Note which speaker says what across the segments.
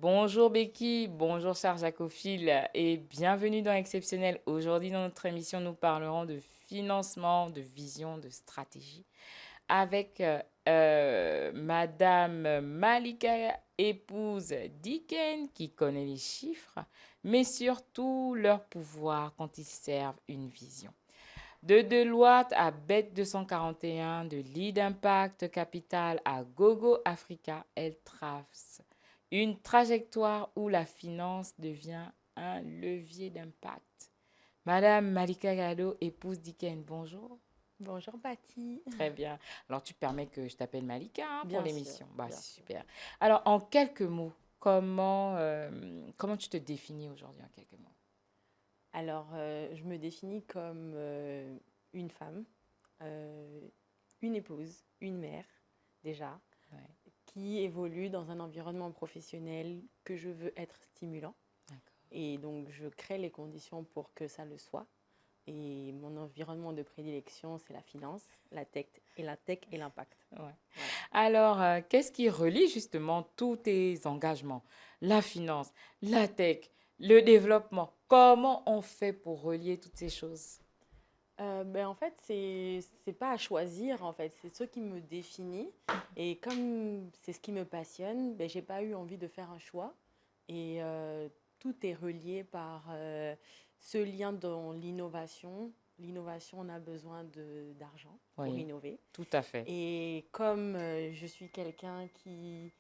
Speaker 1: Bonjour Becky, bonjour cher Jacophile et bienvenue dans Exceptionnel. Aujourd'hui dans notre émission, nous parlerons de financement, de vision, de stratégie avec Madame Malika, épouse d'Iken, qui connaît les chiffres, mais surtout leur pouvoir quand ils servent une vision. De Deloitte à Bet 241, de Lead Impact Capital à Gogo Africa, elle trace une trajectoire où la finance devient un levier d'impact. Madame Malika Gallo, épouse d'Iken, bonjour.
Speaker 2: Bonjour Bati.
Speaker 1: Très bien. Alors, tu permets que je t'appelle Malika hein, pour
Speaker 2: Bien sûr,
Speaker 1: l'émission. Bah,
Speaker 2: bien
Speaker 1: c'est
Speaker 2: sûr.
Speaker 1: super. Alors, en quelques mots, comment tu te définis aujourd'hui en quelques mots?
Speaker 2: Alors, je me définis comme une femme, euh, une épouse, une mère déjà,
Speaker 1: Ouais,
Speaker 2: qui évolue dans un environnement professionnel que je veux être stimulant.
Speaker 1: d'accord.
Speaker 2: Et donc, je crée les conditions pour que ça le soit. Et mon environnement de prédilection, c'est la finance, la tech et l'impact.
Speaker 1: Ouais.
Speaker 2: Voilà.
Speaker 1: Alors, qu'est-ce qui relie justement tous tes engagements? La finance, la tech, le développement. Comment on fait pour relier toutes ces choses?
Speaker 2: En fait, c'est pas à choisir, en fait, c'est ce qui me définit. Et comme c'est ce qui me passionne, j'ai pas eu envie de faire un choix. Et tout est relié par ce lien dans l'innovation. L'innovation, on a besoin d'argent pour
Speaker 1: Oui,
Speaker 2: innover.
Speaker 1: tout à fait.
Speaker 2: Et comme je suis quelqu'un qui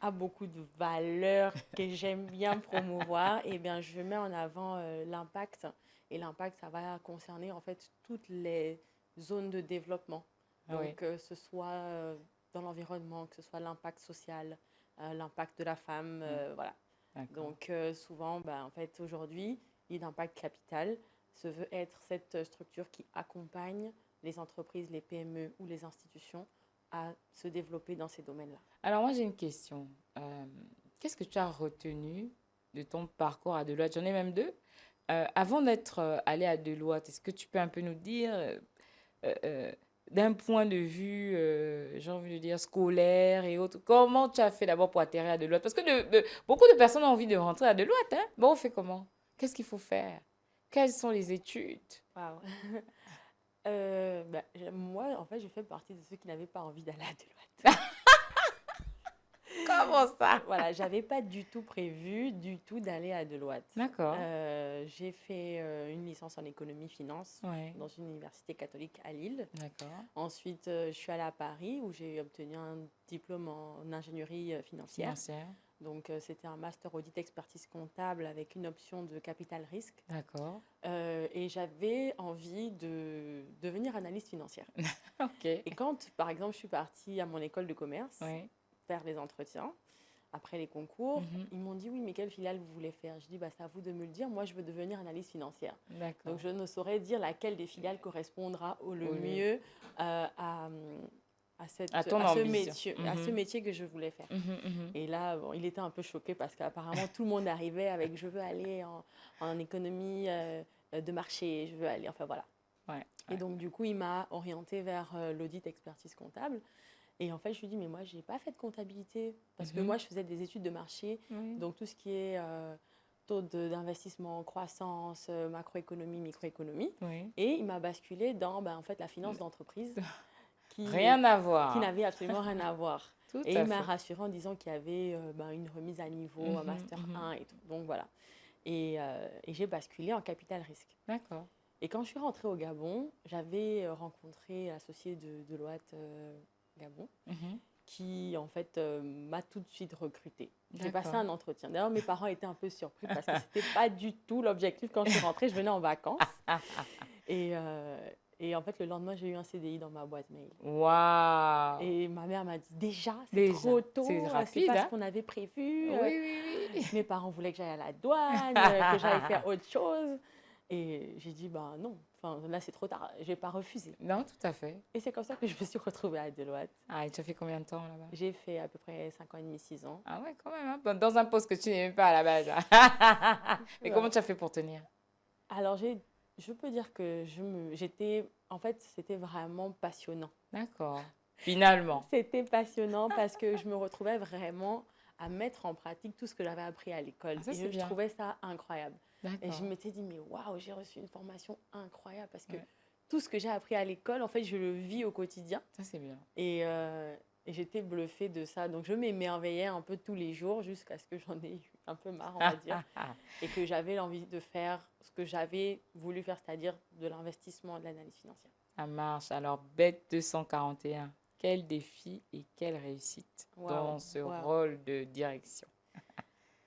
Speaker 2: a beaucoup de valeurs que j'aime bien promouvoir, et bien je mets en avant l'impact. Et l'impact, ça va concerner en fait toutes les zones de développement.
Speaker 1: Oui,
Speaker 2: Donc, ce soit dans l'environnement, que ce soit l'impact social, l'impact de la femme,
Speaker 1: oui,
Speaker 2: voilà.
Speaker 1: d'accord.
Speaker 2: Donc, souvent, en fait, aujourd'hui, l'Impact Capital se veut être cette structure qui accompagne les entreprises, les PME ou les institutions à se développer dans ces domaines-là.
Speaker 1: Alors, moi, j'ai une question. Euh, Qu'est-ce que tu as retenu de ton parcours à Deloitte? J'en ai même deux. Avant d'être allé à Deloitte, est-ce que tu peux un peu nous dire euh, euh, d'un point de vue, j'ai envie de dire, scolaire et autres, comment tu as fait d'abord pour atterrir à Deloitte? Parce que beaucoup de personnes ont envie de rentrer à Deloitte, hein? Bon, on fait comment? Qu'est-ce qu'il faut faire? Quelles sont les études?
Speaker 2: Waouh. Moi, en fait, je fais partie de ceux qui n'avaient pas envie d'aller à Deloitte.
Speaker 1: Comment ça?
Speaker 2: Voilà, j'avais pas du tout prévu du tout d'aller à Deloitte.
Speaker 1: D'accord.
Speaker 2: J'ai fait une licence en économie-finance
Speaker 1: Ouais,
Speaker 2: dans une université catholique à Lille.
Speaker 1: d'accord.
Speaker 2: Ensuite, je suis allée à Paris où j'ai obtenu un diplôme en ingénierie financière.
Speaker 1: Financière.
Speaker 2: Donc, c'était un master audit expertise comptable avec une option de capital risque.
Speaker 1: D'accord.
Speaker 2: Et j'avais envie de devenir analyste financière.
Speaker 1: Ok.
Speaker 2: Et quand, par exemple, je suis partie à mon école de commerce
Speaker 1: Oui.
Speaker 2: faire les entretiens, après les concours,
Speaker 1: Mhm.
Speaker 2: ils m'ont dit oui, mais quelle filiale vous voulez faire? Je dis bah, c'est à vous de me le dire. Moi, je veux devenir analyste financière. Donc,
Speaker 1: D'accord.
Speaker 2: je ne saurais dire laquelle des filiales correspondra le
Speaker 1: Au lieu.
Speaker 2: mieux
Speaker 1: À ton ambition.
Speaker 2: à ce
Speaker 1: Mhm.
Speaker 2: métier que je voulais faire.
Speaker 1: Mhm, mhm.
Speaker 2: Et là, bon, il était un peu choqué parce qu'apparemment, tout le monde arrivait avec je veux aller en économie de marché, je veux aller, enfin voilà.
Speaker 1: Ouais,
Speaker 2: Et
Speaker 1: ouais.
Speaker 2: donc, du coup, il m'a orienté vers l'audit expertise comptable. Et en fait, je lui dis, mais moi, je n'ai pas fait de comptabilité. Parce que
Speaker 1: Mhm.
Speaker 2: moi, je faisais des études de marché.
Speaker 1: Oui.
Speaker 2: Donc, tout ce qui est taux d'investissement, croissance, macroéconomie, microéconomie.
Speaker 1: Oui.
Speaker 2: Et il m'a basculé dans, en fait, la finance d'entreprise qui,
Speaker 1: Rien à
Speaker 2: qui
Speaker 1: voir.
Speaker 2: n'avait absolument rien à voir.
Speaker 1: Tout
Speaker 2: Et il
Speaker 1: à
Speaker 2: m'a
Speaker 1: fait.
Speaker 2: rassuré en disant qu'il y avait une remise à niveau, un
Speaker 1: Mhm,
Speaker 2: master
Speaker 1: mhm.
Speaker 2: 1 et tout. Donc, voilà. Et j'ai basculé en capital risque.
Speaker 1: D'accord.
Speaker 2: Et quand je suis rentrée au Gabon, j'avais rencontré l'associé de Deloitte Gabon
Speaker 1: Mhm.
Speaker 2: qui en fait m'a tout de suite recrutée. J'ai passé
Speaker 1: D'accord.
Speaker 2: un entretien. D'ailleurs, mes parents étaient un peu surpris parce que c'était pas du tout l'objectif quand je suis rentrée. Je venais en vacances et, euh, et en fait le lendemain j'ai eu un CDI dans ma boîte mail.
Speaker 1: Waouh.
Speaker 2: Et ma mère m'a dit déjà c'est trop
Speaker 1: Déjà, c'est
Speaker 2: tôt, c'est
Speaker 1: rapide,
Speaker 2: pas ce
Speaker 1: hein?
Speaker 2: qu'on avait prévu.
Speaker 1: Oui, oui, oui.
Speaker 2: Mes parents voulaient que j'aille à la douane, que j'aille faire autre chose. Et j'ai dit bah non, enfin là c'est trop tard, je vais pas refuser.
Speaker 1: Non, tout à fait.
Speaker 2: Et c'est comme ça que je me suis retrouvée à Deloitte.
Speaker 1: Ah, et tu as fait combien de temps là-bas?
Speaker 2: J'ai fait à peu près 5 ans et demi, 6 ans.
Speaker 1: Ah ouais, quand même, hein? Dans un poste que tu n'aimais pas à la base, hein. Mais comment
Speaker 2: Voilà.
Speaker 1: tu as fait pour tenir?
Speaker 2: Alors, je peux dire que j'étais, en fait, c'était vraiment passionnant.
Speaker 1: D'accord. Finalement.
Speaker 2: C'était passionnant parce que je me retrouvais vraiment à mettre en pratique tout ce que j'avais appris à l'école.
Speaker 1: Ah, ça,
Speaker 2: Et
Speaker 1: c'est
Speaker 2: je
Speaker 1: bien.
Speaker 2: trouvais ça incroyable. Et je
Speaker 1: D'accord.
Speaker 2: m'étais dit, mais waouh, j'ai reçu une formation incroyable parce que
Speaker 1: Ouais,
Speaker 2: tout ce que j'ai appris à l'école, en fait, je le vis au quotidien.
Speaker 1: ça, c'est bien.
Speaker 2: Et, euh, et j'étais bluffée de ça. Donc, je m'émerveillais un peu tous les jours jusqu'à ce que j'en ai eu un peu marre, on va dire. Et que j'avais l'envie de faire ce que j'avais voulu faire, c'est-à-dire de l'investissement, de l'analyse financière.
Speaker 1: Ça marche. Alors, Bête 241, quel défi et quelle réussite
Speaker 2: Waouh,
Speaker 1: dans ce
Speaker 2: waouh.
Speaker 1: rôle de direction?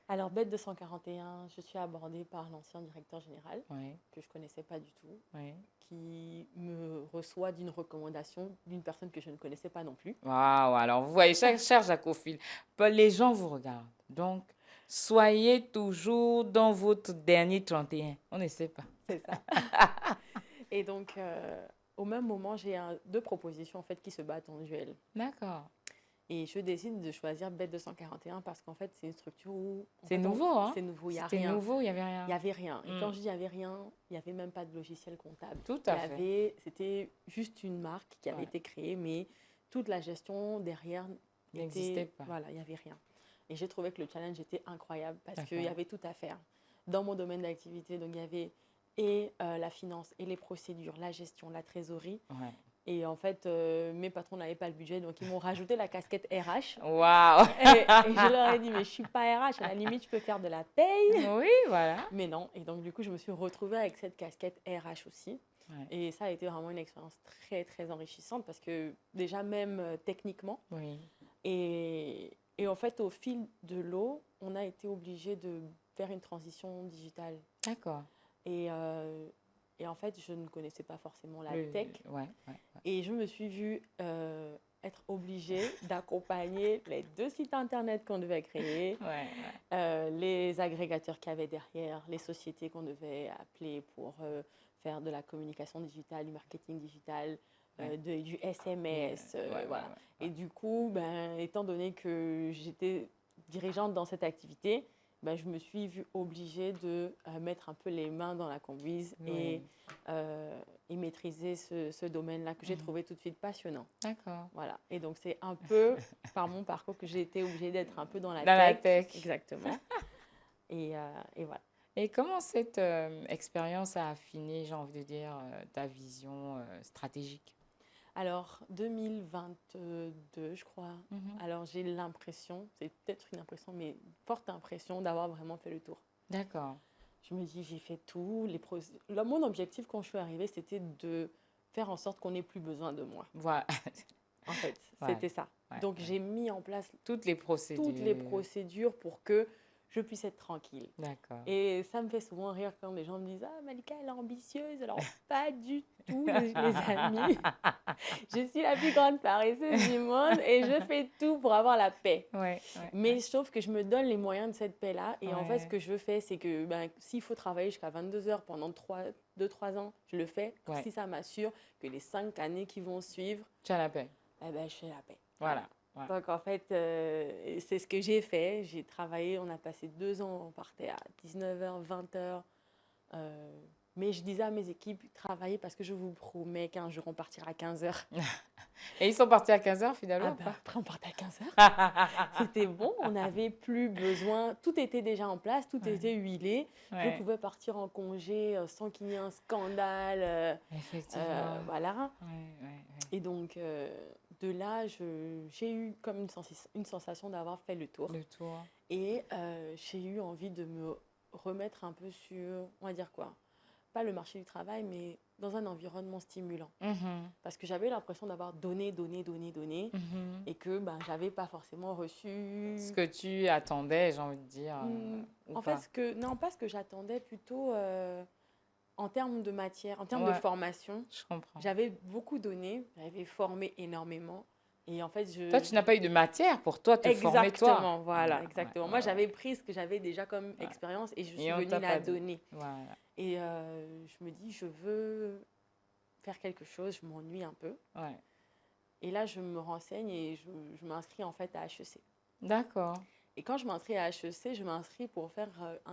Speaker 2: Alors, Bête 241, je suis abordée par l'ancien directeur général,
Speaker 1: Oui,
Speaker 2: que je ne connaissais pas du tout,
Speaker 1: oui.
Speaker 2: qui me reçoit d'une recommandation d'une personne que je ne connaissais pas non plus.
Speaker 1: Waouh, alors vous voyez, cher Jacophile, les gens vous regardent. Donc, soyez toujours dans votre dernier 31. On ne sait pas.
Speaker 2: C'est ça. Et donc, au même moment, j'ai deux propositions en fait, qui se battent en duel.
Speaker 1: D'accord.
Speaker 2: Et je décide de choisir Bet 241 parce qu'en fait, c'est une structure où en
Speaker 1: C'est
Speaker 2: fait,
Speaker 1: nouveau, hein?
Speaker 2: c'est nouveau, il n'y a
Speaker 1: C'était
Speaker 2: rien.
Speaker 1: nouveau, il n'y avait
Speaker 2: Il n'y
Speaker 1: rien.
Speaker 2: avait rien. Et quand
Speaker 1: Hmm,
Speaker 2: je dis il n'y avait rien, il n'y avait même pas de logiciel comptable.
Speaker 1: tout à fait.
Speaker 2: C'était juste une marque qui avait
Speaker 1: Ouais,
Speaker 2: été créée, mais toute la gestion derrière
Speaker 1: n'existait
Speaker 2: était,
Speaker 1: pas.
Speaker 2: voilà, il n'y avait rien. Et j'ai trouvé que le challenge était incroyable parce qu'il y
Speaker 1: D'accord.
Speaker 2: avait tout à faire dans mon domaine d'activité. Donc, il y avait la finance et les procédures, la gestion, la trésorerie.
Speaker 1: Ouais.
Speaker 2: Et en fait, mes patrons n'avaient pas le budget, donc ils m'ont rajouté la casquette RH.
Speaker 1: Waouh!
Speaker 2: Et je leur ai dit, mais je suis pas RH, à la limite, je peux faire de la paye.
Speaker 1: Oui, voilà.
Speaker 2: Mais non. Et donc, du coup, je me suis retrouvée avec cette casquette RH aussi.
Speaker 1: Ouais.
Speaker 2: Et ça a été vraiment une expérience très, très enrichissante parce que déjà, même techniquement,
Speaker 1: Oui.
Speaker 2: et en fait, au fil de l'eau, on a été obligé de faire une transition digitale.
Speaker 1: D'accord.
Speaker 2: Et, et en fait, je ne connaissais pas forcément la
Speaker 1: Le...
Speaker 2: tech.
Speaker 1: Ouais, ouais,
Speaker 2: Et je me suis vue être obligée d'accompagner les deux sites internet qu'on devait créer,
Speaker 1: ouais. Ouais,
Speaker 2: les agrégateurs qu'il y avait derrière, les sociétés qu'on devait appeler pour faire de la communication digitale, du marketing digital,
Speaker 1: ouais.
Speaker 2: du
Speaker 1: Ouais,
Speaker 2: SMS,
Speaker 1: ouais, ouais,
Speaker 2: voilà.
Speaker 1: ouais.
Speaker 2: Et du coup, ben, étant donné que j'étais dirigeante dans cette activité, ben, je me suis vue obligée de mettre un peu les mains dans la conduise
Speaker 1: Oui.
Speaker 2: et maîtriser ce domaine-là que j'ai
Speaker 1: Mhm.
Speaker 2: trouvé tout de suite passionnant.
Speaker 1: D'accord.
Speaker 2: Voilà. Et donc, c'est un peu par mon parcours que j'ai été obligée d'être un peu dans la
Speaker 1: Dans la
Speaker 2: tech.
Speaker 1: tech.
Speaker 2: Exactement. Et voilà.
Speaker 1: Et comment cette expérience a affiné, j'ai envie de dire, ta vision stratégique?
Speaker 2: Alors, 2022, je crois.
Speaker 1: Mhm.
Speaker 2: Alors, j'ai l'impression, c'est peut-être une impression, mais forte impression d'avoir vraiment fait le tour.
Speaker 1: D'accord.
Speaker 2: Je me dis, j'ai fait tout. Là, mon objectif quand je suis arrivée, c'était de faire en sorte qu'on n'ait plus besoin de moi.
Speaker 1: Voilà.
Speaker 2: En fait,
Speaker 1: Ouais,
Speaker 2: c'était ça.
Speaker 1: ouais,
Speaker 2: Donc,
Speaker 1: ouais.
Speaker 2: j'ai mis en place
Speaker 1: Toutes les
Speaker 2: toutes les
Speaker 1: procédures.
Speaker 2: procédures pour que je puisse être tranquille.
Speaker 1: D'accord.
Speaker 2: Et ça me fait souvent rire quand les gens me disent ah, Malika, elle est ambitieuse. Alors, pas du tout, les amis. Je suis la plus grande paresseuse du monde et je fais tout pour avoir la paix.
Speaker 1: Ouais, ouais,
Speaker 2: Mais sauf que je me donne les moyens de cette paix-là. Et en fait, ce
Speaker 1: ouais,
Speaker 2: que je fais, c'est que ben, s'il faut travailler jusqu'à 22 heures pendant 2-3 ans, je le fais.
Speaker 1: ouais.
Speaker 2: Si ça m'assure que les 5 années qui vont suivre,
Speaker 1: Tu as la paix.
Speaker 2: eh ben, je fais la paix.
Speaker 1: Voilà. Voilà.
Speaker 2: Donc, en fait, c'est ce que j'ai fait. J'ai travaillé, on a passé 2 ans, on partait à 19h, 20h. Mais je disais à mes équipes, travaillez parce que je vous promets qu'un jour, on partira à 15h.
Speaker 1: Et ils sont partis à 15 heures finalement
Speaker 2: Ah
Speaker 1: ou
Speaker 2: bah,
Speaker 1: pas?
Speaker 2: après, on partait à 15h. C'était bon, on n'avait plus besoin. Tout était déjà en place, tout
Speaker 1: Ouais,
Speaker 2: était huilé. Je
Speaker 1: ouais,
Speaker 2: pouvais partir en congé sans qu'il y ait un scandale.
Speaker 1: effectivement.
Speaker 2: Voilà.
Speaker 1: Ouais, ouais, ouais.
Speaker 2: Et donc, de là, j'ai eu comme une sensation d'avoir fait le tour.
Speaker 1: Le tour.
Speaker 2: Et j'ai eu envie de me remettre un peu sur, on va dire quoi, pas le marché du travail, mais dans un environnement stimulant.
Speaker 1: Mhm,
Speaker 2: Parce que j'avais l'impression d'avoir donné,
Speaker 1: mhm.
Speaker 2: et que ben, j'avais pas forcément
Speaker 1: Ce
Speaker 2: reçu.
Speaker 1: que tu attendais, j'ai envie de dire, ou
Speaker 2: En fait,
Speaker 1: pas.
Speaker 2: non, pas ce que j'attendais, plutôt en termes de matière, en termes de
Speaker 1: Ouais,
Speaker 2: formation.
Speaker 1: je comprends.
Speaker 2: J'avais beaucoup donné, j'avais formé énormément. Et en fait,
Speaker 1: Toi, tu n'as pas eu de matière pour toi te former, toi.
Speaker 2: Exactement, voilà,
Speaker 1: Ouais, ouais,
Speaker 2: exactement. Moi,
Speaker 1: ouais, ouais.
Speaker 2: j'avais pris ce que j'avais déjà comme
Speaker 1: Ouais.
Speaker 2: expérience et je suis
Speaker 1: Et on
Speaker 2: venue
Speaker 1: t'a
Speaker 2: la
Speaker 1: pas donné.
Speaker 2: donner.
Speaker 1: Voilà.
Speaker 2: Et je me dis, je veux faire quelque chose, je m'ennuie un peu.
Speaker 1: Ouais.
Speaker 2: Et là, je me renseigne et je m'inscris en fait à HEC.
Speaker 1: D'accord.
Speaker 2: Et quand je m'inscris à HEC, je m'inscris pour faire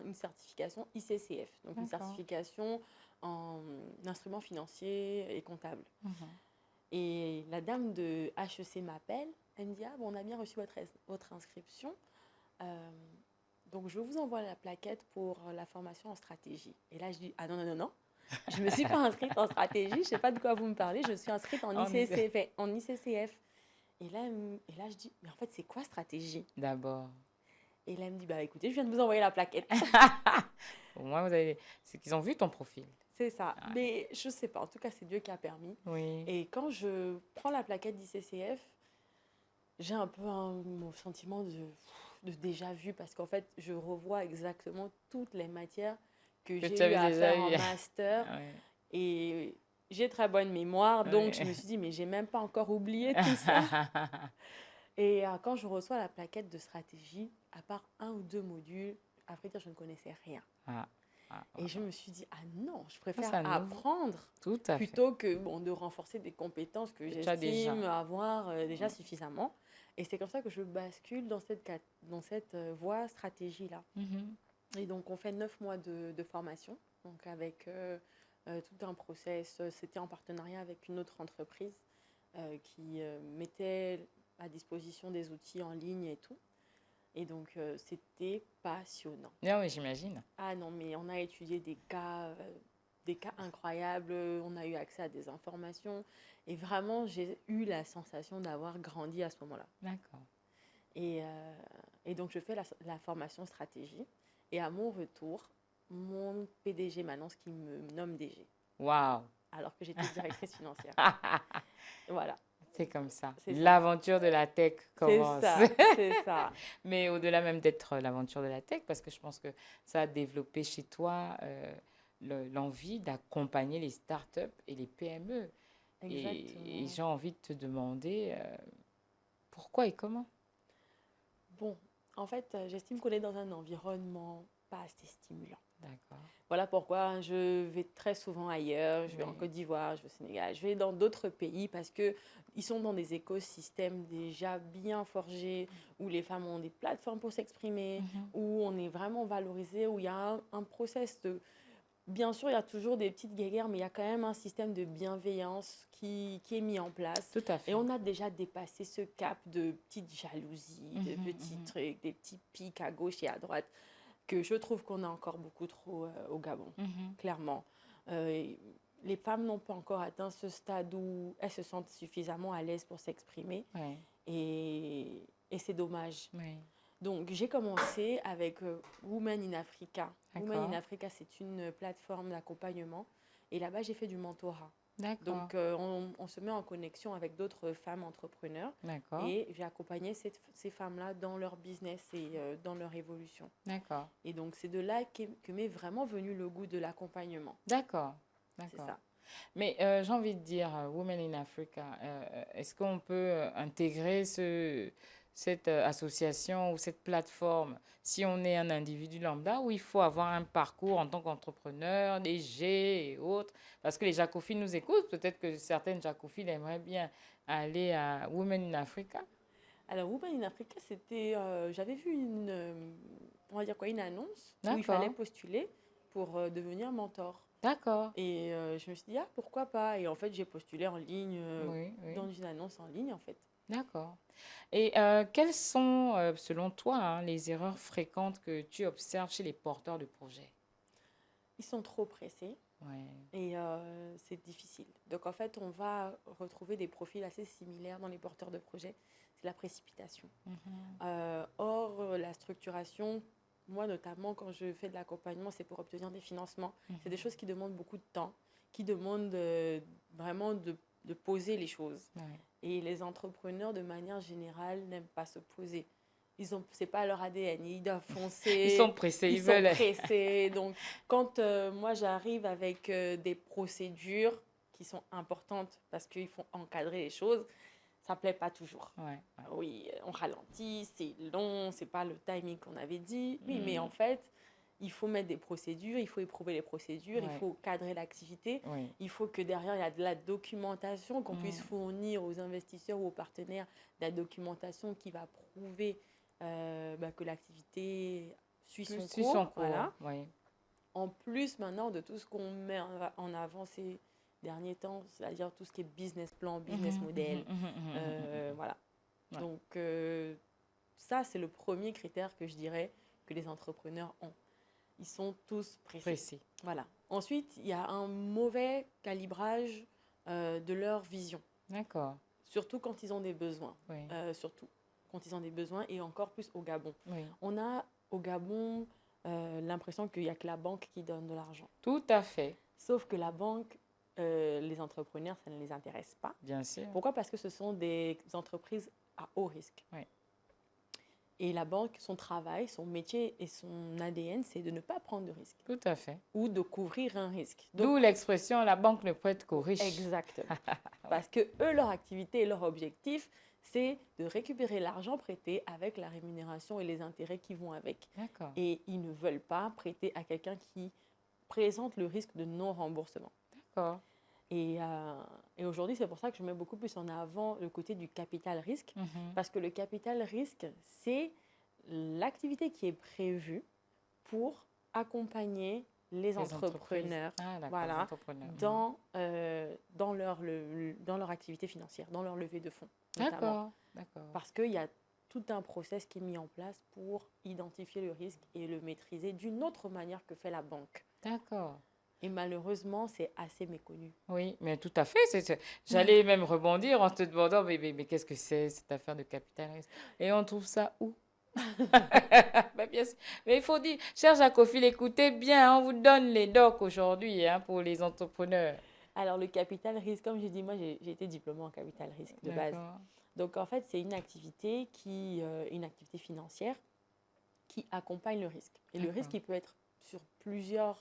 Speaker 2: une certification ICCF, donc une
Speaker 1: D'accord.
Speaker 2: certification en instruments financiers et comptables.
Speaker 1: Mhm.
Speaker 2: Et la dame de HEC m'appelle, elle me dit, ah bon, on a bien reçu votre inscription. Euh, donc, je vous envoie la plaquette pour la formation en stratégie. Et là, je dis, ah non, non, non, non. Je ne me suis pas inscrite en stratégie. Je ne sais pas de quoi vous me parlez. Je suis inscrite en
Speaker 1: On essaie
Speaker 2: ICCF. En ICCF. Et là, je dis, mais en fait, c'est quoi stratégie?
Speaker 1: d'abord.
Speaker 2: Et là, elle me dit, bah écoutez, je viens de vous envoyer la plaquette.
Speaker 1: Au moins, c'est qu'ils ont vu ton profil.
Speaker 2: C'est ça.
Speaker 1: Ouais.
Speaker 2: Mais je ne sais pas. En tout cas, c'est Dieu qui a permis.
Speaker 1: Oui.
Speaker 2: Et quand je prends la plaquette d'ICCF, j'ai un peu mon sentiment de déjà vu parce qu'en fait, je revois exactement toutes les matières que
Speaker 1: Que tu
Speaker 2: j'ai eu
Speaker 1: avais
Speaker 2: à
Speaker 1: déjà
Speaker 2: faire en
Speaker 1: eu.
Speaker 2: master
Speaker 1: Oui.
Speaker 2: et j'ai très bonne mémoire, donc je me
Speaker 1: Oui.
Speaker 2: suis dit, mais j'ai même pas encore oublié tout ça. Et quand je reçois la plaquette de stratégie, à part un ou deux modules, à vrai dire, je ne connaissais rien.
Speaker 1: Ah, ah,
Speaker 2: Et je
Speaker 1: ah.
Speaker 2: me suis dit, ah non, je
Speaker 1: Ah,
Speaker 2: préfère
Speaker 1: c'est un nouveau.
Speaker 2: apprendre
Speaker 1: Tout à fait.
Speaker 2: plutôt que bon, de renforcer des compétences que
Speaker 1: Que tu as déjà.
Speaker 2: j'estime avoir déjà
Speaker 1: Mm.
Speaker 2: suffisamment. Et c'est comme ça que je bascule dans cette voie stratégie-là.
Speaker 1: Mhm.
Speaker 2: Et donc, on fait 9 mois de formation, donc avec tout un process. C'était en partenariat avec une autre entreprise qui mettait à disposition des outils en ligne et tout. Et donc, c'était passionnant.
Speaker 1: Non, oui, j'imagine.
Speaker 2: Ah non, mais on a étudié des cas incroyables, on a eu accès à des informations et vraiment, j'ai eu la sensation d'avoir grandi à ce moment-là.
Speaker 1: D'accord.
Speaker 2: Et, euh, et donc, je fais la formation stratégie et à mon retour, mon PDG m'annonce qu'il me nomme DG
Speaker 1: Waouh.
Speaker 2: alors que j'étais directrice financière. Voilà,
Speaker 1: C'est comme ça.
Speaker 2: c'est ça.
Speaker 1: L'aventure de la tech
Speaker 2: C'est
Speaker 1: commence.
Speaker 2: ça, c'est ça.
Speaker 1: Mais au-delà même d'être l'aventure de la tech, parce que je pense que ça a développé chez toi l'envie d'accompagner les startups et les PME. Et
Speaker 2: Exactement.
Speaker 1: j'ai envie de te demander pourquoi et comment.
Speaker 2: Bon, en fait, j'estime qu'on est dans un environnement pas assez stimulant.
Speaker 1: D'accord.
Speaker 2: Voilà pourquoi je vais très souvent ailleurs. Je vais en
Speaker 1: Oui.
Speaker 2: Côte d'Ivoire, je vais au Sénégal, je vais dans d'autres pays parce que ils sont dans des écosystèmes déjà bien forgés, où les femmes ont des plateformes pour s'exprimer,
Speaker 1: Mhm.
Speaker 2: où on est vraiment valorisé, où il y a un process de... Bien sûr, il y a toujours des petites guéguerres, mais il y a quand même un système de bienveillance qui est mis en place.
Speaker 1: Tout à
Speaker 2: Et
Speaker 1: fait.
Speaker 2: on a déjà dépassé ce cap de petites jalousies, de
Speaker 1: Mhm,
Speaker 2: petits
Speaker 1: mhm,
Speaker 2: trucs, des petits pics à gauche et à droite que je trouve qu'on a encore beaucoup trop au Gabon,
Speaker 1: mhm.
Speaker 2: clairement. Et les femmes n'ont pas encore atteint ce stade où elles se sentent suffisamment à l'aise pour s'exprimer
Speaker 1: Oui,
Speaker 2: et c'est dommage.
Speaker 1: oui.
Speaker 2: Donc j'ai commencé avec Women in Africa. Women in
Speaker 1: D'accord.
Speaker 2: Africa, c'est une plateforme d'accompagnement et là-bas j'ai fait du mentorat.
Speaker 1: D'accord.
Speaker 2: Donc on se met en connexion avec d'autres femmes entrepreneurs
Speaker 1: D'accord.
Speaker 2: et j'ai accompagné ces femmes-là dans leur business et dans leur évolution.
Speaker 1: D'accord.
Speaker 2: Et donc, c'est de là que m'est vraiment venu le goût de l'accompagnement.
Speaker 1: D'accord.
Speaker 2: C'est
Speaker 1: D'accord.
Speaker 2: ça.
Speaker 1: Mais j'ai envie de dire, Women in Africa, est-ce qu'on peut intégrer cette association ou cette plateforme si on est un individu lambda ou il faut avoir un parcours en tant qu'entrepreneur, DG et autres? Parce que les jacophiles nous écoutent, peut-être que certaines jacophiles aimeraient bien aller à Women in Africa.
Speaker 2: Alors, Women in Africa, j'avais vu on va dire quoi, une annonce où il fallait
Speaker 1: D'accord,
Speaker 2: postuler pour devenir mentor.
Speaker 1: d'accord,
Speaker 2: Et je me suis dit, ah, pourquoi pas? Et en fait, j'ai postulé en ligne,
Speaker 1: oui, oui,
Speaker 2: dans une annonce en ligne, en fait.
Speaker 1: d'accord. Et quelles sont, selon toi, hein, les erreurs fréquentes que tu observes chez les porteurs de projets?
Speaker 2: Ils sont trop pressés
Speaker 1: Ouais.
Speaker 2: et c'est difficile. Donc, en fait, on va retrouver des profils assez similaires dans les porteurs de projets. C'est la précipitation.
Speaker 1: Mhm,
Speaker 2: Or, la structuration, moi notamment quand je fais de l'accompagnement, c'est pour obtenir des financements. C'est des
Speaker 1: mhm.
Speaker 2: choses qui demandent beaucoup de temps, qui demandent vraiment de poser les choses.
Speaker 1: Ouais.
Speaker 2: Et les entrepreneurs, de manière générale, n'aiment pas se poser. C'est pas leur ADN, ils doivent
Speaker 1: Ils sont
Speaker 2: foncer,
Speaker 1: pressés,
Speaker 2: ils
Speaker 1: ils
Speaker 2: sont
Speaker 1: veulent.
Speaker 2: pressés. Donc, quand moi j'arrive avec des procédures qui sont importantes parce qu'il faut encadrer les choses, ça plaît pas toujours.
Speaker 1: Ouais, ouais.
Speaker 2: Oui, on ralentit, c'est long, c'est pas le timing qu'on avait dit. Oui, mais en
Speaker 1: Mm,
Speaker 2: fait, il faut mettre des procédures, il faut éprouver les procédures, il
Speaker 1: ouais,
Speaker 2: faut cadrer l'activité,
Speaker 1: oui.
Speaker 2: il faut que derrière, il y a de la documentation, qu'on puisse
Speaker 1: Mm,
Speaker 2: fournir aux investisseurs ou aux partenaires de la documentation qui va prouver que l'activité suit son
Speaker 1: Suis son
Speaker 2: cours.
Speaker 1: cours,
Speaker 2: Voilà.
Speaker 1: oui.
Speaker 2: En plus, maintenant, de tout ce qu'on met en avant ces derniers temps, c'est-à-dire tout ce qui est business plan, business
Speaker 1: Mhm, mhm,
Speaker 2: model,
Speaker 1: mhm, mhm, mhm,
Speaker 2: voilà.
Speaker 1: mhm. Ouais.
Speaker 2: Donc, ça, c'est le premier critère que je dirais que les entrepreneurs ont. Ils sont tous pressés.
Speaker 1: Précis.
Speaker 2: Voilà. Ensuite, il y a un mauvais calibrage de leur vision,
Speaker 1: D'accord.
Speaker 2: surtout quand ils ont des besoins.
Speaker 1: Oui.
Speaker 2: Surtout quand ils ont des besoins et encore plus au Gabon.
Speaker 1: Oui.
Speaker 2: On a au Gabon l'impression qu'il n'y a que la banque qui donne de l'argent.
Speaker 1: Tout à fait.
Speaker 2: Sauf que la banque, les entrepreneurs, ça ne les intéresse pas.
Speaker 1: Bien sûr.
Speaker 2: Pourquoi? Parce que ce sont des entreprises à haut risque.
Speaker 1: Oui.
Speaker 2: Et la banque, son travail, son métier et son ADN, c'est de ne pas prendre de risque
Speaker 1: Tout à fait.
Speaker 2: ou de couvrir un risque. Donc,
Speaker 1: D'où l'expression la banque ne prête qu'aux riches.
Speaker 2: exactement. Parce que eux, leur activité et leur objectif, c'est de récupérer l'argent prêté avec la rémunération et les intérêts qui vont avec.
Speaker 1: D'accord.
Speaker 2: Et ils ne veulent pas prêter à quelqu'un qui présente le risque de non-remboursement.
Speaker 1: D'accord.
Speaker 2: Et aujourd'hui, c'est pour ça que je mets beaucoup plus en avant le côté du capital risque.
Speaker 1: Mhm.
Speaker 2: Parce que le capital risque, c'est l'activité qui est prévue pour accompagner les entrepreneurs
Speaker 1: Ah, d'accord.
Speaker 2: voilà,
Speaker 1: les entrepreneurs.
Speaker 2: dans leur activité financière, dans leur levée de fonds. Notamment.
Speaker 1: D'accord. D'accord.
Speaker 2: Parce qu'il y a tout un process qui est mis en place pour identifier le risque et le maîtriser d'une autre manière que fait la banque.
Speaker 1: D'accord.
Speaker 2: Et malheureusement, c'est assez méconnu.
Speaker 1: Oui, mais tout à fait. J'allais même rebondir en te demandant, mais qu'est-ce que c'est cette affaire de capital risque? Et on trouve ça où? Ben, bien sûr. Mais il faut dire, cher Jacophile, écoutez bien, on vous donne les docs aujourd'hui hein, pour les entrepreneurs.
Speaker 2: Alors, le capital risque, comme j'ai dit, moi, j'ai été diplômée en capital risque de base.
Speaker 1: D'accord.
Speaker 2: Donc, en fait, c'est une activité une activité financière qui accompagne le risque. Et le
Speaker 1: D'accord.
Speaker 2: risque, il peut être sur plusieurs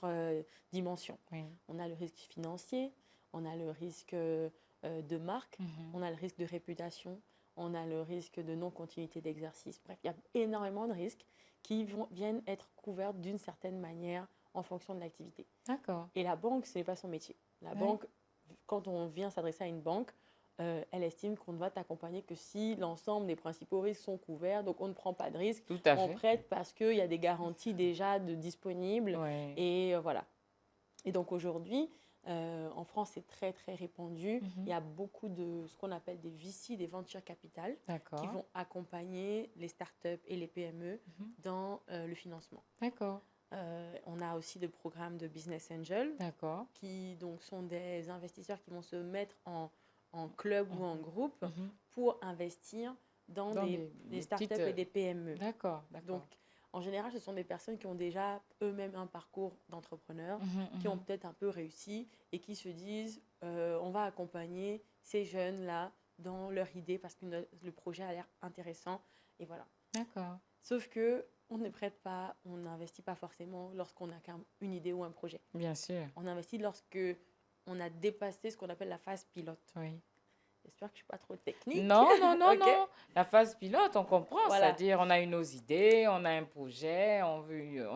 Speaker 2: dimensions.
Speaker 1: Oui.
Speaker 2: On a le risque financier, on a le risque de marque,
Speaker 1: Mhm.
Speaker 2: on a le risque de réputation, on a le risque de non-continuité d'exercice. Bref, il y a énormément de risques qui viennent être couverts d'une certaine manière en fonction de l'activité.
Speaker 1: D'accord.
Speaker 2: Et la banque, ce n'est pas son métier. La
Speaker 1: Ouais.
Speaker 2: banque, quand on vient s'adresser à une banque, elle estime qu'on ne va t'accompagner que si l'ensemble des principaux risques sont couverts. Donc, on ne prend pas de risque.
Speaker 1: Tout à
Speaker 2: On
Speaker 1: fait.
Speaker 2: prête parce qu'il y a des garanties déjà disponibles.
Speaker 1: Ouais.
Speaker 2: Et voilà. Et donc, aujourd'hui, en France, c'est très, très répandu.
Speaker 1: Mhm.
Speaker 2: Il y a beaucoup de ce qu'on appelle des VC, des venture capital,
Speaker 1: D'accord.
Speaker 2: qui vont accompagner les startups et les PME
Speaker 1: Mhm.
Speaker 2: dans le financement.
Speaker 1: D'accord.
Speaker 2: On a aussi des programmes de business angel
Speaker 1: D'accord.
Speaker 2: qui donc sont des investisseurs qui vont se mettre en club ou en groupe
Speaker 1: Mhm.
Speaker 2: pour investir dans
Speaker 1: Dans
Speaker 2: des
Speaker 1: des
Speaker 2: startups
Speaker 1: petites,
Speaker 2: et des PME.
Speaker 1: D'accord. D'accord.
Speaker 2: Donc, en général, ce sont des personnes qui ont déjà eux-mêmes un parcours d'entrepreneur,
Speaker 1: Mhm,
Speaker 2: qui ont
Speaker 1: mhm.
Speaker 2: peut-être un peu réussi et qui se disent on va accompagner ces jeunes-là dans leur idée parce que le projet a l'air intéressant. Et voilà.
Speaker 1: D'accord.
Speaker 2: Sauf que on ne prête pas, on n'investit pas forcément lorsqu'on a une idée ou un projet.
Speaker 1: Bien sûr.
Speaker 2: On investit lorsque on a dépassé ce qu'on appelle la phase pilote.
Speaker 1: Oui.
Speaker 2: J'espère que je ne suis pas trop technique.
Speaker 1: Non, non, non,
Speaker 2: Ok.
Speaker 1: non. La phase pilote, on comprend.
Speaker 2: Voilà.
Speaker 1: C'est-à-dire, on a nos idées, on a un projet, on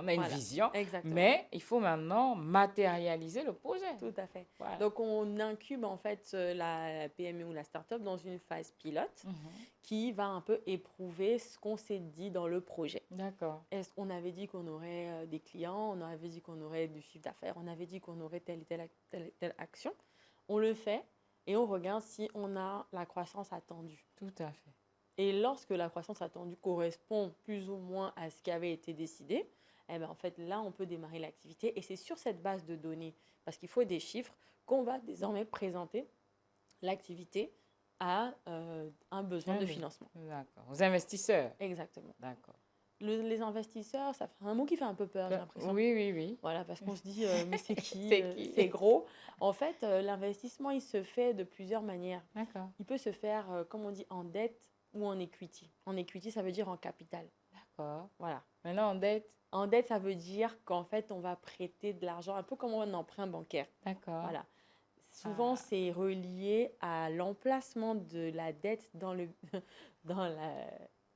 Speaker 1: a une
Speaker 2: Voilà.
Speaker 1: vision.
Speaker 2: Exactement.
Speaker 1: Mais il faut maintenant matérialiser le projet.
Speaker 2: Tout à fait.
Speaker 1: Voilà.
Speaker 2: Donc, on incube en fait la PME ou la start-up dans une phase pilote
Speaker 1: Mhm.
Speaker 2: qui va un peu éprouver ce qu'on s'est dit dans le projet.
Speaker 1: D'accord.
Speaker 2: Est-ce qu'on avait dit qu'on aurait des clients, on avait dit qu'on aurait du chiffre d'affaires, on avait dit qu'on aurait telle et telle action. On le fait et on regarde si on a la croissance attendue.
Speaker 1: Tout à fait.
Speaker 2: Et lorsque la croissance attendue correspond plus ou moins à ce qui avait été décidé, eh ben en fait, là, on peut démarrer l'activité. Et c'est sur cette base de données, parce qu'il faut des chiffres, qu'on va désormais présenter l'activité à un besoin de
Speaker 1: Oui.
Speaker 2: financement.
Speaker 1: D'accord. Aux investisseurs.
Speaker 2: Exactement.
Speaker 1: D'accord.
Speaker 2: Les investisseurs, ça fait un mot qui fait un peu peur, j'ai l'impression.
Speaker 1: Oui, oui, oui.
Speaker 2: Voilà, parce qu'on se dit, mais c'est qui?
Speaker 1: C'est qui?
Speaker 2: C'est gros. En fait, l'investissement, il se fait de plusieurs manières.
Speaker 1: D'accord.
Speaker 2: Il peut se faire, comme on dit, en dette ou en equity. En equity, ça veut dire en capital.
Speaker 1: D'accord.
Speaker 2: Voilà.
Speaker 1: Maintenant, en dette.
Speaker 2: En dette, ça veut dire qu'en fait, on va prêter de l'argent, un peu comme un emprunt bancaire.
Speaker 1: D'accord.
Speaker 2: Voilà. Souvent, c'est relié à l'emplacement de la dette dans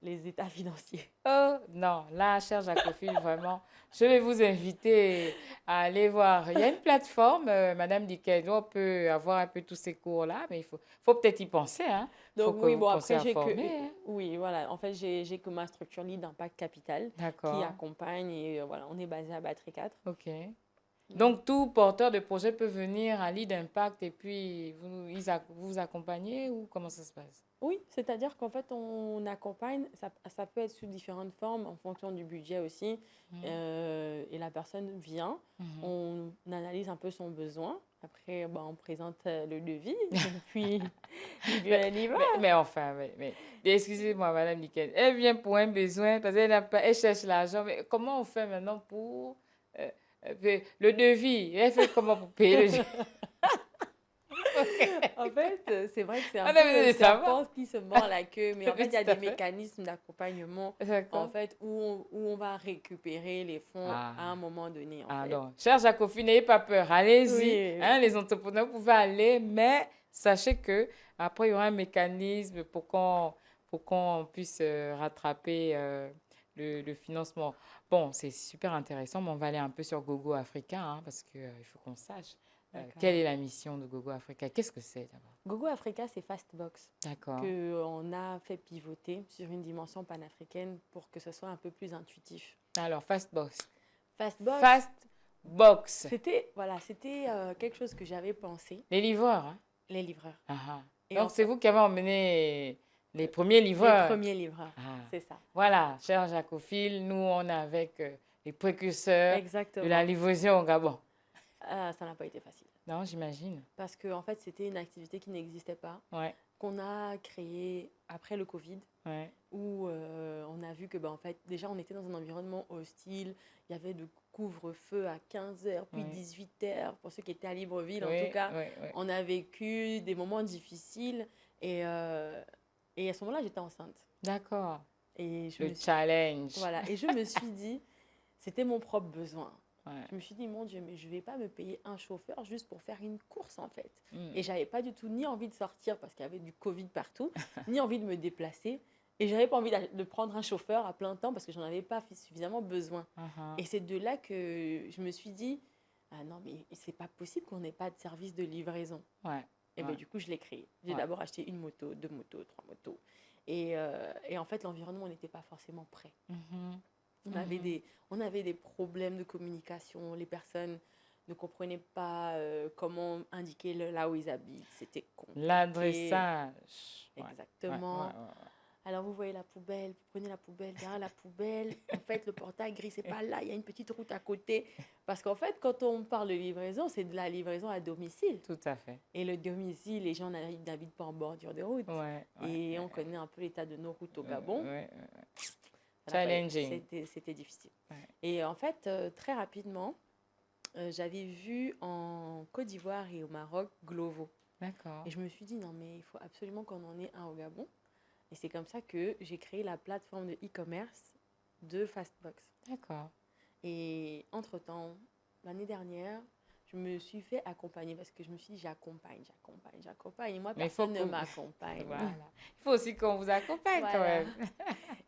Speaker 2: les états financiers.
Speaker 1: Oh non, là, cher Jacophile, vraiment, je vais vous inviter à aller voir. Il y a une plateforme, Madame Diken, où on peut avoir un peu tous ces cours-là, mais il faut peut-être y penser, hein.
Speaker 2: Donc,
Speaker 1: Faut
Speaker 2: oui, bon,
Speaker 1: penser
Speaker 2: après,
Speaker 1: à former, hein.
Speaker 2: Oui, voilà. En fait, j'ai que ma structure Lead Impact Capital qui
Speaker 1: D'accord.
Speaker 2: accompagne et voilà, on est basé à Battery 4.
Speaker 1: Ok. Donc, tout porteur de projet peut venir à Lead Impact et puis vous accompagnez ou comment ça se passe?
Speaker 2: Oui, c'est-à-dire qu'en fait, on accompagne, ça peut être sous différentes formes en fonction du budget aussi.
Speaker 1: Mhm,
Speaker 2: Et la personne vient,
Speaker 1: mhm.
Speaker 2: on analyse un peu son besoin. Après, bah, on présente le devis et puis elle y va.
Speaker 1: Mais enfin, excusez-moi, Madame Niken, elle vient pour un besoin parce qu'elle n'a pas, elle cherche l'argent. Mais comment on fait maintenant pour euh, payer le devis? Elle fait comment pour payer le devis?
Speaker 2: En fait, c'est vrai que c'est
Speaker 1: On
Speaker 2: un
Speaker 1: a
Speaker 2: peu
Speaker 1: besoin
Speaker 2: le
Speaker 1: de savoir.
Speaker 2: serpent qui se mord la queue, mais en fait, il y a
Speaker 1: Tout à
Speaker 2: des
Speaker 1: fait.
Speaker 2: mécanismes d'accompagnement en
Speaker 1: D'accord.
Speaker 2: fait où on va récupérer les fonds
Speaker 1: Ah,
Speaker 2: à un moment donné en fait.
Speaker 1: alors, cher Jacofi, n'ayez pas peur.
Speaker 2: Oui,
Speaker 1: Allez-y.
Speaker 2: oui,
Speaker 1: Hein, les entrepreneurs, vous pouvez aller, mais sachez que après, il y aura un mécanisme pour qu'on puisse rattraper le financement. Bon, c'est super intéressant, mais on va aller un peu sur Gogo Africa, hein, parce que, il faut qu'on sache quelle
Speaker 2: d'accord.
Speaker 1: est la mission de Gogo Africa. Qu'est-ce que c'est d'abord?
Speaker 2: Gogo Africa, c'est Fastbox
Speaker 1: D'accord.
Speaker 2: qu'on a fait pivoter sur une dimension panafricaine pour que ce soit un peu plus intuitif.
Speaker 1: Alors, Fastbox.
Speaker 2: Fastbox,
Speaker 1: Fastbox.
Speaker 2: c'était quelque chose que j'avais pensé,
Speaker 1: Les livreurs, hein?
Speaker 2: les livreurs.
Speaker 1: Ah, ah.
Speaker 2: Et
Speaker 1: Donc,
Speaker 2: en
Speaker 1: c'est
Speaker 2: fait,
Speaker 1: vous qui avez emmené les premiers
Speaker 2: les
Speaker 1: livreurs.
Speaker 2: premiers livreurs,
Speaker 1: Ah.
Speaker 2: c'est ça.
Speaker 1: Voilà, cher Jacophile, nous, on est avec les précurseurs de la
Speaker 2: Exactement.
Speaker 1: livraison au Gabon.
Speaker 2: Ça n'a pas été facile.
Speaker 1: Non, j'imagine.
Speaker 2: Parce que en fait, c'était une activité qui n'existait pas,
Speaker 1: Ouais,
Speaker 2: qu'on a créée après le Covid,
Speaker 1: ouais,
Speaker 2: où on a vu que en fait, déjà, on était dans un environnement hostile. Il y avait de couvre-feu à 15 heures, puis
Speaker 1: ouais,
Speaker 2: 18 heures, pour ceux qui étaient à Libreville en tout
Speaker 1: ouais,
Speaker 2: cas.
Speaker 1: ouais, ouais.
Speaker 2: On a vécu des moments difficiles et à ce moment-là, j'étais enceinte.
Speaker 1: D'accord.
Speaker 2: Et je
Speaker 1: Le
Speaker 2: me suis,
Speaker 1: challenge.
Speaker 2: voilà, et je me suis dit, c'était mon propre besoin.
Speaker 1: Ouais.
Speaker 2: Je me suis dit, mon Dieu, mais je ne vais pas me payer un chauffeur juste pour faire une course en fait.
Speaker 1: Mm.
Speaker 2: Et j'avais pas du tout ni envie de sortir parce qu'il y avait du Covid partout, ni envie de me déplacer. Et j'avais pas envie de prendre un chauffeur à plein temps parce que j'en avais pas suffisamment besoin.
Speaker 1: Uh-huh.
Speaker 2: Et c'est de là que je me suis dit, ah non, mais c'est pas possible qu'on n'ait pas de service de livraison.
Speaker 1: Ouais,
Speaker 2: Et
Speaker 1: ouais,
Speaker 2: bien du coup, je l'ai créé. J'ai
Speaker 1: ouais.
Speaker 2: d'abord acheté une moto, deux motos, trois motos. Et en fait, l'environnement n'était pas forcément prêt.
Speaker 1: Mhm,
Speaker 2: On avait
Speaker 1: mhm.
Speaker 2: on avait des problèmes de communication. Les personnes ne comprenaient pas comment indiquer là où ils habitent. C'était compliqué.
Speaker 1: L'adressage. Ouais, ouais, ouais,
Speaker 2: Exactement.
Speaker 1: ouais.
Speaker 2: Alors, vous voyez la poubelle, vous prenez la poubelle, derrière la poubelle. En fait, le portail gris, c'est pas là, il y a une petite route à côté. Parce qu'en fait, quand on parle de livraison, c'est de la livraison à domicile.
Speaker 1: Tout à fait.
Speaker 2: Et le domicile, les gens n'habitent pas en bordure de route.
Speaker 1: Ouais, ouais,
Speaker 2: Et on connaît un peu l'état de nos routes au Gabon.
Speaker 1: ouais.
Speaker 2: Voilà,
Speaker 1: Challenging.
Speaker 2: c'était difficile.
Speaker 1: Ouais.
Speaker 2: Et en fait, très rapidement, j'avais vu en Côte d'Ivoire et au Maroc Glovo.
Speaker 1: D'accord,
Speaker 2: Et je me suis dit, non, mais il faut absolument qu'on en ait un au Gabon. Et c'est comme ça que j'ai créé la plateforme de e-commerce de Fastbox.
Speaker 1: d'accord.
Speaker 2: Et entre-temps, l'année dernière, je me suis fait accompagner parce que je me suis dit, j'accompagne. Et moi,
Speaker 1: Mais il faut
Speaker 2: personne ne
Speaker 1: que...
Speaker 2: m'accompagne.
Speaker 1: Voilà. Il faut aussi qu'on vous accompagne quand
Speaker 2: Voilà.
Speaker 1: même.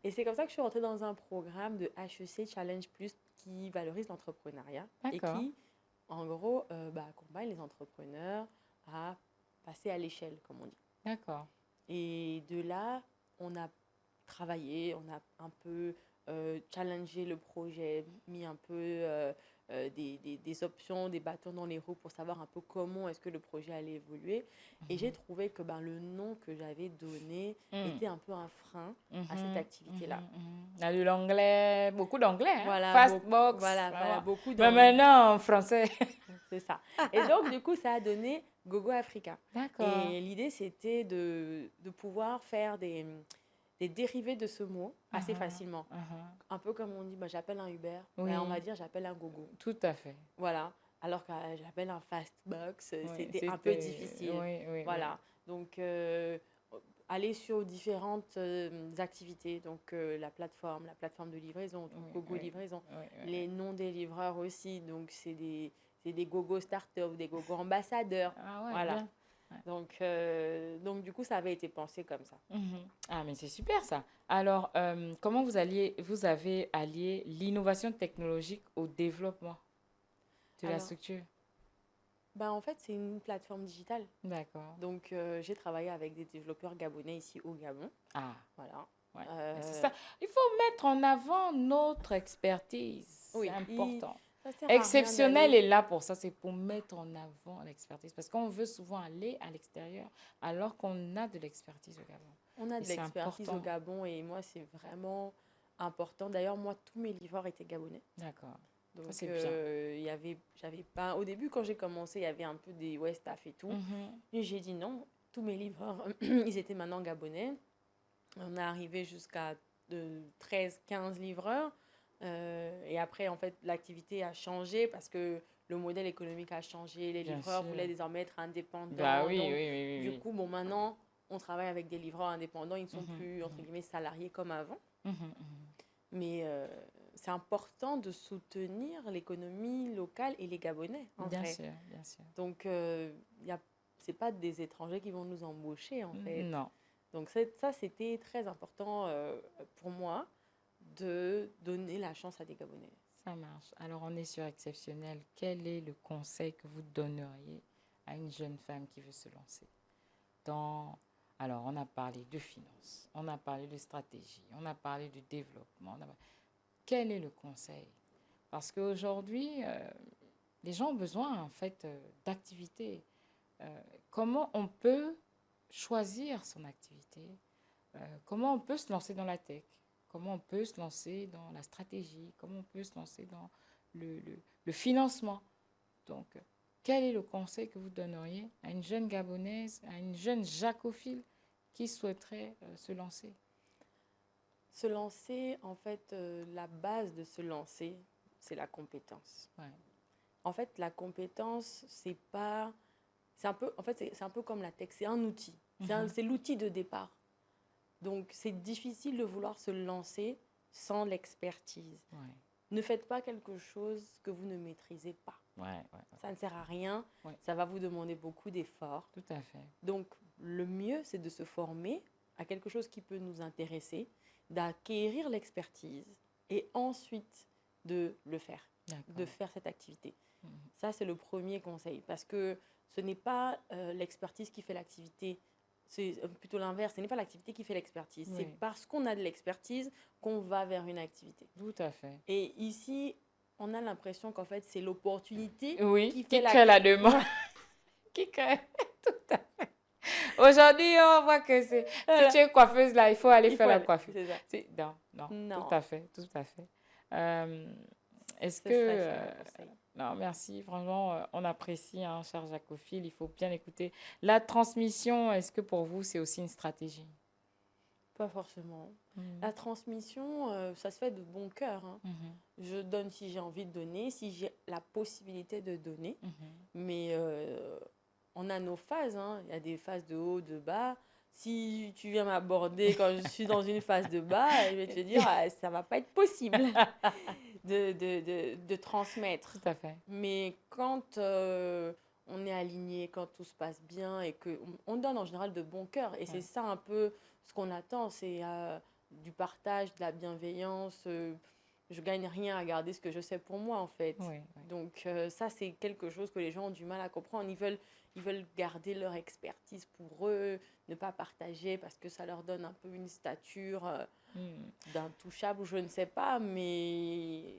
Speaker 2: Et c'est comme ça que je suis rentrée dans un programme de HEC Challenge Plus qui valorise l'entrepreneuriat et
Speaker 1: D'accord,
Speaker 2: qui, en gros, accompagne les entrepreneurs à passer à l'échelle, comme on dit.
Speaker 1: d'accord.
Speaker 2: Et de là, on a travaillé, on a un peu challengé le projet, mis un peu des options, des bâtons dans les roues pour savoir un peu comment est-ce que le projet allait évoluer. Et j'ai trouvé que le nom que j'avais donné
Speaker 1: Mm.
Speaker 2: était un peu un frein à cette activité-là.
Speaker 1: Il y a de l'anglais, beaucoup d'anglais, hein?
Speaker 2: Voilà,
Speaker 1: Fastbox,
Speaker 2: voilà,
Speaker 1: vraiment.
Speaker 2: beaucoup
Speaker 1: Mais
Speaker 2: dans...
Speaker 1: maintenant, en français.
Speaker 2: C'est ça. Et donc, du coup, ça a donné Gogo Africa.
Speaker 1: D'accord.
Speaker 2: Et l'idée, c'était de pouvoir faire des dérivés de ce mot assez
Speaker 1: Uh-huh,
Speaker 2: facilement.
Speaker 1: uh-huh.
Speaker 2: Un peu comme on dit, j'appelle un Uber,
Speaker 1: Oui,
Speaker 2: on va dire j'appelle un Gogo.
Speaker 1: tout à fait.
Speaker 2: Voilà. Alors que j'appelle un Fastbox,
Speaker 1: Oui,
Speaker 2: c'était un peu difficile.
Speaker 1: Oui, oui,
Speaker 2: Voilà. Donc, aller sur différentes activités, donc la plateforme de livraison,
Speaker 1: oui.
Speaker 2: donc Gogo
Speaker 1: Oui,
Speaker 2: Livraison,
Speaker 1: oui, oui,
Speaker 2: les noms des livreurs aussi, donc c'est des Gogo Startup, des Gogo Ambassadeurs,
Speaker 1: Ah ouais,
Speaker 2: voilà.
Speaker 1: bien. Ouais.
Speaker 2: Donc du coup, ça avait été pensé comme ça.
Speaker 1: Mhm. Ah, mais c'est super ça. Alors, comment vous avez allié l'innovation technologique au développement de la
Speaker 2: Alors,
Speaker 1: structure?
Speaker 2: en fait, c'est une plateforme digitale.
Speaker 1: D'accord.
Speaker 2: Donc, j'ai travaillé avec des développeurs gabonais ici au Gabon.
Speaker 1: Ah,
Speaker 2: Voilà.
Speaker 1: ouais. Mais c'est
Speaker 2: Euh,
Speaker 1: ça. Il faut mettre en avant notre expertise. C'est
Speaker 2: oui,
Speaker 1: important.
Speaker 2: Ça sert à rien
Speaker 1: Exceptionnel
Speaker 2: d'aller.
Speaker 1: est là pour ça, c'est pour mettre en avant l'expertise. Parce qu'on veut souvent aller à l'extérieur alors qu'on a de l'expertise au Gabon.
Speaker 2: On a
Speaker 1: Et
Speaker 2: de
Speaker 1: c'est
Speaker 2: l'expertise au
Speaker 1: important.
Speaker 2: Gabon et moi, c'est vraiment important. D'ailleurs, moi, tous mes livreurs étaient gabonais.
Speaker 1: D'accord. Ça,
Speaker 2: Donc,
Speaker 1: c'est bien.
Speaker 2: j'avais pas. Au début, quand j'ai commencé, il y avait un peu des ouais, staff et tout.
Speaker 1: Mhm,
Speaker 2: Et j'ai dit non, tous mes livreurs, ils étaient maintenant gabonais. On est arrivé jusqu'à 13, 15 livreurs. Et après, en fait, l'activité a changé parce que le modèle économique a changé. Les
Speaker 1: bien
Speaker 2: livreurs
Speaker 1: sûr.
Speaker 2: voulaient désormais être
Speaker 1: Bah
Speaker 2: indépendants.
Speaker 1: oui, oui,
Speaker 2: Donc,
Speaker 1: oui,
Speaker 2: du
Speaker 1: oui,
Speaker 2: coup, bon, maintenant, on travaille avec des livreurs indépendants. Ils ne
Speaker 1: oui.
Speaker 2: sont plus, entre guillemets, salariés comme avant.
Speaker 1: Mhm, mhm.
Speaker 2: Mais c'est important de soutenir l'économie locale et les Gabonais, en
Speaker 1: Bien
Speaker 2: vrai.
Speaker 1: sûr, bien sûr.
Speaker 2: Donc, c'est pas des étrangers qui vont nous embaucher, en fait.
Speaker 1: Non,
Speaker 2: Donc, ça, c'était très important pour moi de donner la chance à des Gabonais.
Speaker 1: ça marche. Alors, on est sur exceptionnel. Quel est le conseil que vous donneriez à une jeune femme qui veut se lancer dans... Alors, on a parlé de finances, on a parlé de stratégie, on a parlé de développement. Quel est le conseil? Parce qu'aujourd'hui, les gens ont besoin, en fait, d'activités. Comment on peut choisir son activité? Comment on peut se lancer dans la tech? Comment on peut se lancer dans la stratégie? Comment on peut se lancer dans le financement? Donc, quel est le conseil que vous donneriez à une jeune Gabonaise, à une jeune jacophile qui souhaiterait se lancer?
Speaker 2: Se lancer, en fait, la base de se lancer, c'est la compétence.
Speaker 1: Ouais.
Speaker 2: En fait, la compétence, c'est pas... C'est un peu, en fait, c'est un peu comme la tech, c'est un outil.
Speaker 1: Mhm.
Speaker 2: C'est l'outil de départ. Donc, c'est difficile de vouloir se lancer sans l'expertise.
Speaker 1: Ouais,
Speaker 2: Ne faites pas quelque chose que vous ne maîtrisez pas.
Speaker 1: ouais, ouais,
Speaker 2: Ça ne sert à rien.
Speaker 1: ouais.
Speaker 2: Ça va vous demander beaucoup d'efforts.
Speaker 1: Tout à fait.
Speaker 2: Donc, le mieux, c'est de se former à quelque chose qui peut nous intéresser, d'acquérir l'expertise et ensuite de le faire, de
Speaker 1: D'accord.
Speaker 2: faire cette activité.
Speaker 1: Mhm.
Speaker 2: Ça, c'est le premier conseil parce que ce n'est pas l'expertise qui fait l'activité. C'est plutôt l'inverse, ce n'est pas l'activité qui fait l'expertise. C'est
Speaker 1: Oui,
Speaker 2: parce qu'on a de l'expertise qu'on va vers une activité.
Speaker 1: tout à fait.
Speaker 2: Et ici, on a l'impression qu'en fait, c'est l'opportunité
Speaker 1: Oui,
Speaker 2: qui fait
Speaker 1: qui crée la
Speaker 2: l'activité.
Speaker 1: demande, qui crée tout à fait. Aujourd'hui, on voit que c'est, si tu
Speaker 2: Voilà.
Speaker 1: es coiffeuse là, il faut aller
Speaker 2: Il
Speaker 1: faire
Speaker 2: faut
Speaker 1: la
Speaker 2: aller,
Speaker 1: coiffure.
Speaker 2: c'est ça.
Speaker 1: Non, non, tout
Speaker 2: Non,
Speaker 1: à fait, tout à fait. Euh, est-ce que...
Speaker 2: ce serait ça mon conseil.
Speaker 1: non, merci, franchement, on apprécie, hein, cher Jacophile, il faut bien écouter. La transmission, est-ce que pour vous, c'est aussi une stratégie?
Speaker 2: Pas forcément.
Speaker 1: Mhm,
Speaker 2: La transmission, ça se fait de bon cœur, hein.
Speaker 1: mhm,
Speaker 2: Je donne si j'ai envie de donner, si j'ai la possibilité de donner.
Speaker 1: mhm.
Speaker 2: Mais on a nos phases, hein. Il y a des phases de haut, de bas. Si tu viens m'aborder quand je suis dans une phase de bas, je vais te dire, ah, ça va pas être possible de transmettre.
Speaker 1: Tout à fait.
Speaker 2: Mais quand on est aligné, quand tout se passe bien et qu'on donne en général de bon cœur, et c'est
Speaker 1: Ouais.
Speaker 2: ça un peu ce qu'on attend, c'est du partage, de la bienveillance. Je gagne rien à garder ce que je sais pour moi en fait.
Speaker 1: Oui, oui.
Speaker 2: Donc ça, c'est quelque chose que les gens ont du mal à comprendre. Ils veulent garder leur expertise pour eux, ne pas partager parce que ça leur donne un peu une stature
Speaker 1: Hmm.
Speaker 2: d'intouchable ou je ne sais pas, mais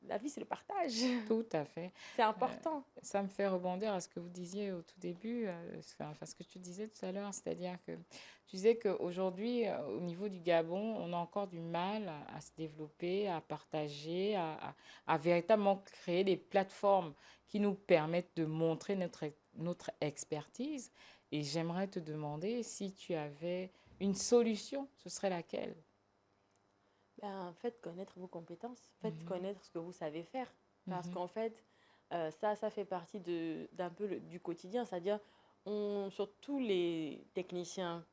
Speaker 2: la vie, c'est le partage.
Speaker 1: Tout à fait.
Speaker 2: C'est
Speaker 1: Euh,
Speaker 2: important.
Speaker 1: Ça me fait rebondir à ce que vous disiez au tout début, enfin, ce que tu disais tout à l'heure, c'est-à-dire que tu disais qu'aujourd'hui, au niveau du Gabon, on a encore du mal à se développer, à partager, à véritablement créer des plateformes qui nous permettent de montrer notre expertise. Et j'aimerais te demander si tu avais une solution, ce serait laquelle?
Speaker 2: Ben, faites connaître vos compétences, faites
Speaker 1: Mhm,
Speaker 2: connaître ce que vous savez faire. Parce
Speaker 1: mhm,
Speaker 2: qu'en fait, ça fait partie d'un peu du quotidien. C'est-à-dire, surtout les techniciens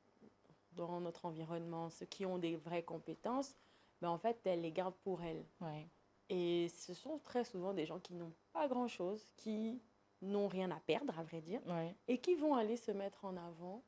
Speaker 2: dans notre environnement, ceux qui ont des vraies compétences, ben, en fait, elles les gardent pour elles.
Speaker 1: ouais,
Speaker 2: Et ce sont très souvent des gens qui n'ont pas grand-chose, qui n'ont rien à perdre, à vrai dire,
Speaker 1: ouais,
Speaker 2: et qui vont aller se mettre en avant,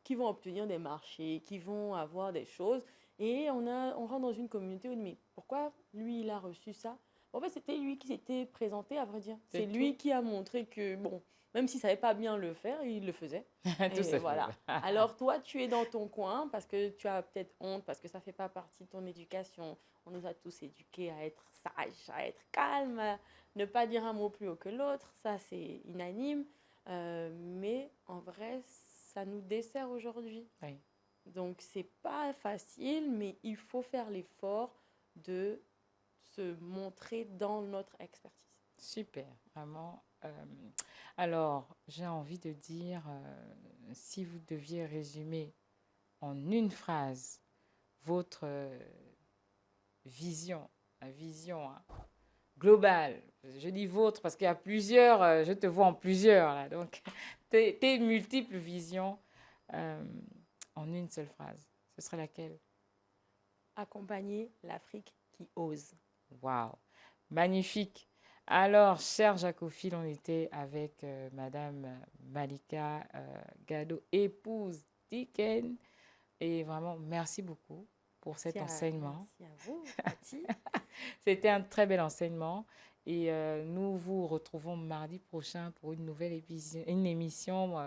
Speaker 2: qui vont obtenir des marchés, qui vont avoir des choses. Et on rentre dans une communauté où on dit, mais pourquoi lui, il a reçu ça? En fait, c'était lui qui s'était présenté, à vrai dire.
Speaker 1: C'est
Speaker 2: C'est
Speaker 1: tout.
Speaker 2: lui qui a montré que, bon, même s'il savait pas bien le faire, il le faisait.
Speaker 1: Tout
Speaker 2: Et
Speaker 1: ça.
Speaker 2: voilà. Alors toi, tu es dans ton coin parce que tu as peut-être honte, parce que ça fait pas partie de ton éducation. On nous a tous éduqués à être sage, à être calme, à ne pas dire un mot plus haut que l'autre. Ça, c'est unanime. Mais en vrai, ça nous dessert aujourd'hui.
Speaker 1: Oui,
Speaker 2: Donc, c'est pas facile, mais il faut faire l'effort de se montrer dans notre expertise.
Speaker 1: super, vraiment. Alors, j'ai envie de dire, si vous deviez résumer en une phrase votre vision, la vision hein, globale, je dis vôtre parce qu'il y a plusieurs, je te vois en plusieurs là, donc tes multiples visions euh, en une seule phrase, ce serait laquelle?
Speaker 2: Accompagner l'Afrique qui ose.
Speaker 1: Waouh, magnifique. Alors, cher Jacophile, on était avec Madame Malika Gado, épouse d'Iken. Et vraiment, merci beaucoup pour cet enseignement.
Speaker 2: Merci à vous, Fatih.
Speaker 1: C'était un très bel enseignement. Et nous vous retrouvons mardi prochain pour une nouvelle une émission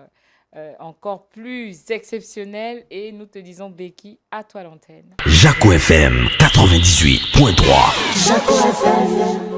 Speaker 1: encore plus exceptionnelle. Et nous te disons, Becky, à toi l'antenne.
Speaker 3: Jaco FM 98.3.
Speaker 4: Jaco FM.